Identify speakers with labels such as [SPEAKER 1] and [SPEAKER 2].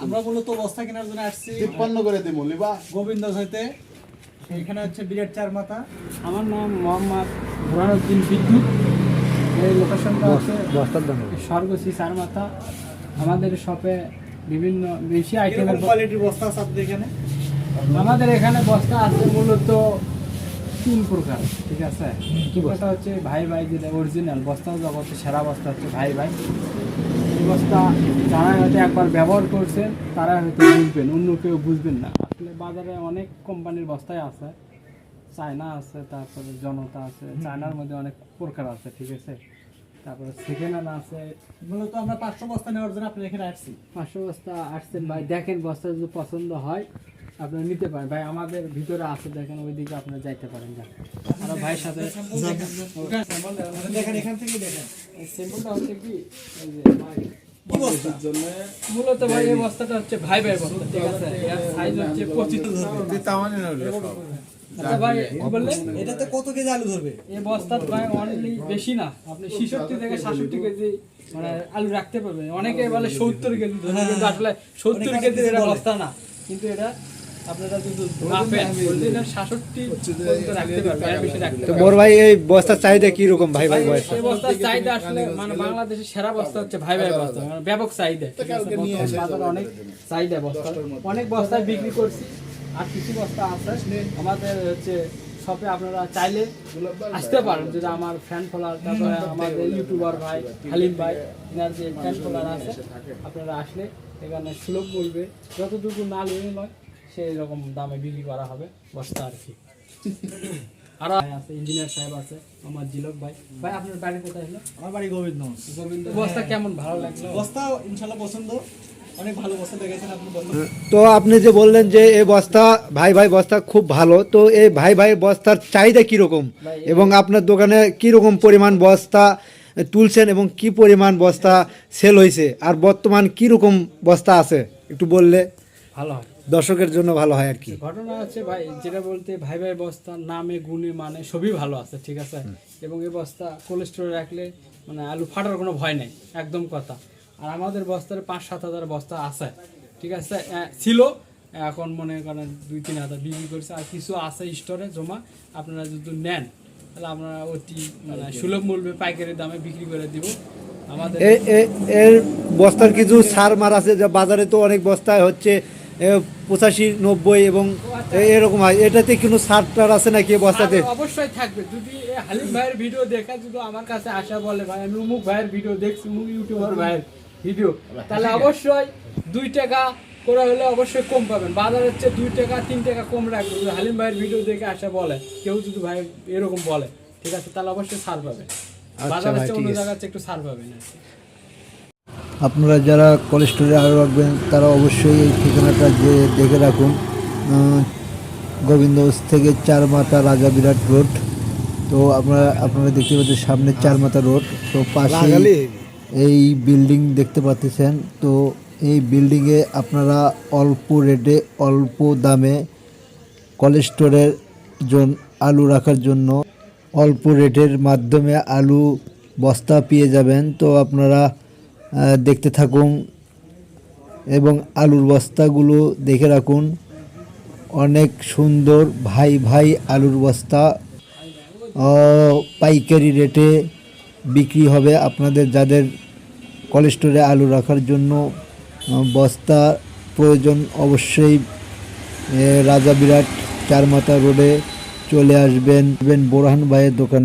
[SPEAKER 1] আমরা মূলত বস্তা কেনার জন্য আসছি
[SPEAKER 2] 53 করে দিই মলিবা
[SPEAKER 1] গোবিন্দগঞ্জ হইতে। এখানে হচ্ছে বিরাট চার মাথা।
[SPEAKER 3] আমার নাম মোহাম্মদ বুরহানুদ্দিন বিদ্যুৎ। এই লোকেশনটা হচ্ছে স্বর্গশ্রী চার মাথা। আমাদের শপে বিভিন্ন বেশি আইটেমের
[SPEAKER 1] কোয়ালিটির বস্তা আছে আপনাদের এখানে?
[SPEAKER 3] আমাদের এখানে বস্তা আছে মূলত 3 প্রকার, ঠিক আছে। একটা হচ্ছে ভাই ভাই, যেটা অরিজিনাল বস্তা, জগতের সেরা বস্তা হচ্ছে ভাই ভাই। এই বস্তা যারা হয়তো একবার ব্যবহার করছেন তারা হয়তো বুঝবেন, অন্য কেউ বুঝবেন না। আসলে বাজারে অনেক কোম্পানির বস্তায় আছে, চায়না আছে, তারপরে জনতা আছে, চায়নার মধ্যে অনেক প্রকার আছে, ঠিক আছে। তারপরে সেকেন্ড হ্যান্ড আছে।
[SPEAKER 1] মূলত আমরা 500 বস্তা নেওয়ার জন্য আপনাদের এখানে আসছি।
[SPEAKER 3] 500 বস্তা আসছেন ভাই, দেখেন বস্তা যদি পছন্দ হয় আপনারা নিতে পারেন ভাই। আমাদের ভিতরে আছে, দেখেন ওইদিকে আপনারা যাইতে পারেন। আর ভাইয়ের সাথে
[SPEAKER 1] দেখেন, এখান থেকে দেখেন
[SPEAKER 3] স্যাম্পলটা হচ্ছে কি, এই যে ভাই
[SPEAKER 1] কি বস্তা
[SPEAKER 3] মূলত ভাই এই বস্তাটা হচ্ছে ভাই ভাই বস্তা, ঠিক আছে। এর সাইজ হচ্ছে 25। আচ্ছা ভাই কি বললেন,
[SPEAKER 1] এটাতে কত কেজি আলু ধরবে?
[SPEAKER 3] এই বস্তার ভাই অনলি বেশি না, আপনি 66 থেকে 67 কেজি মানে আলু রাখতে পারবেন। অনেকে বলে 70 কেজি ধরে, কিন্তু আসলে 70 কেজির এটা বস্তা না, কিন্তু এটা আপনারা যদি মাপেন বলতে এটা 66 পর্যন্ত রাখতে পারবেন, এর বেশি রাখতে
[SPEAKER 4] তো
[SPEAKER 3] পারবেন।
[SPEAKER 4] মোর ভাই এই বস্তার চাহিদা কি রকম ভাই ভাই বস্তা?
[SPEAKER 3] এই বস্তার চাহিদা আসলে মানে বাংলাদেশের সেরা বস্তা হচ্ছে ভাই ভাই বস্তা, মানে ব্যাপক চাহিদা। বাজারে অনেক চাহিদা বস্তা, অনেক বস্তায় বিক্রি করছি, আর কিছু বস্তা আছে আমাদের হচ্ছে শপে। আপনারা চাইলে আসতে পারেন, যদি আমার ফ্যান ফলোয়ার, তারপরে আমাদের ইউটিউবার ভাই হালিম ভাই, এনার যে ফ্যান ফলোয়ার আছে, আপনারা আসলে এখানে সুলভ বলবে, যতটুকু না লইলে নয় সেই রকম দামে বিক্রি করা হবে বস্তা আর কি। আর আছে ইঞ্জিনিয়ার সাহেব আছে, আমার জিলক ভাই। ভাই আপনার বাড়ি কোথায় হলো?
[SPEAKER 1] আমার বাড়ি গোবিন্দগঞ্জ।
[SPEAKER 3] বস্তা কেমন, ভালো লাগলো?
[SPEAKER 1] বস্তা ইনশাআল্লাহ পছন্দ, অনেক ভালো বস্তা দেখেছেন আপনি বস্তা।
[SPEAKER 4] তো আপনি যে বললেন যে এই বস্তা ভাই ভাই বস্তা খুব ভালো, তো এই ভাই ভাই বস্তার চাহিদা কীরকম এবং আপনার দোকানে কীরকম পরিমাণ বস্তা তুলছেন এবং কি পরিমাণ বস্তা সেল হয়েছে, আর বর্তমান কীরকম বস্তা আছে একটু বললে
[SPEAKER 3] ভালো হয়,
[SPEAKER 4] দর্শকের জন্য ভালো হয় আর কি।
[SPEAKER 3] ঘটনা হচ্ছে ভাই, যেটা বলতে ভাই ভাই বস্তা নামে গুণে মানে সবই ভালো আছে, ঠিক আছে। এবং এই বস্তা কোল্ড স্টোরে রাখলে মানে আলু ফাটার কোনো ভয় নেই, একদম কথা। আর আমাদের বস্তার 5-7 হাজার বস্তা আছে, ঠিক আছে, ছিল, এখন মনে করেন 2-3 হাজার বিক্রি করছে, আর কিছু আছে স্টোরে জমা। আপনারা যদি নেন তাহলে আমরা অতি মানে সুলভ মূল্যে পাইকারি দামে বিক্রি করে দিব। আমাদের
[SPEAKER 4] এর বস্তার কিছু সার মার আছে, যা বাজারে তো অনেক বস্তায় হচ্ছে 85-90 এবং এরকম হয়, এটাতে কোনো সার টার আছে নাকি বস্তাতে?
[SPEAKER 3] অবশ্যই থাকবে। যদি হালিম ভাইয়ের ভিডিও দেখা যদি আমার কাছে আসা বলে ভাই আমি অমুক ভাইয়ের ভিডিও দেখছি, অমুক ইউটিউবার ভাইয়ের ভিডিও, তাহলে অবশ্যই 2 টাকা করে হলে অবশ্যই কম পাবেন। বাজার হচ্ছে 2 টাকা 3 টাকা কম রাখবে। যদি হালিম ভাইয়ের ভিডিও দেখে আসা বলে কেউ, যদি ভাই এরকম বলে, ঠিক আছে, তাহলে অবশ্যই ছাড় পাবেন। বাজার হচ্ছে অন্য জায়গায় একটু ছাড় পাবেন।
[SPEAKER 4] আপনারা যারা কোল্ড স্টোরে আলু রাখবেন তারা অবশ্যই এই ঠিকানাটা যে দেখে রাখুন, গোবিন্দগঞ্জ থেকে 4 মাথা রাজা বিরাট রোড। তো আপনারা দেখতে পাচ্ছেন সামনে 4 মাথা রোড, তো পাশে এই বিল্ডিং দেখতে পাচ্ছেন। তো এই বিল্ডিংয়ে আপনারা অল্প রেটে অল্প দামে কোল্ড স্টোরের আলু রাখার জন্য অল্প রেটের মাধ্যমে আলু বস্তা পেয়ে যাবেন। তো আপনারা দেখতে থাকুন এবং আলুর বস্তাগুলো দেখে রাখুন, অনেক সুন্দর ভাই ভাই আলুর বস্তা পাইকারি রেটে বিক্রি হবে। আপনাদের যাদের কোল্ড স্টোরে আলু রাখার জন্য বস্তা প্রয়োজন, অবশ্যই রাজা বিরাট 4 মাথা রোডে চলে আসবেন বোরহান ভাইয়ের দোকান।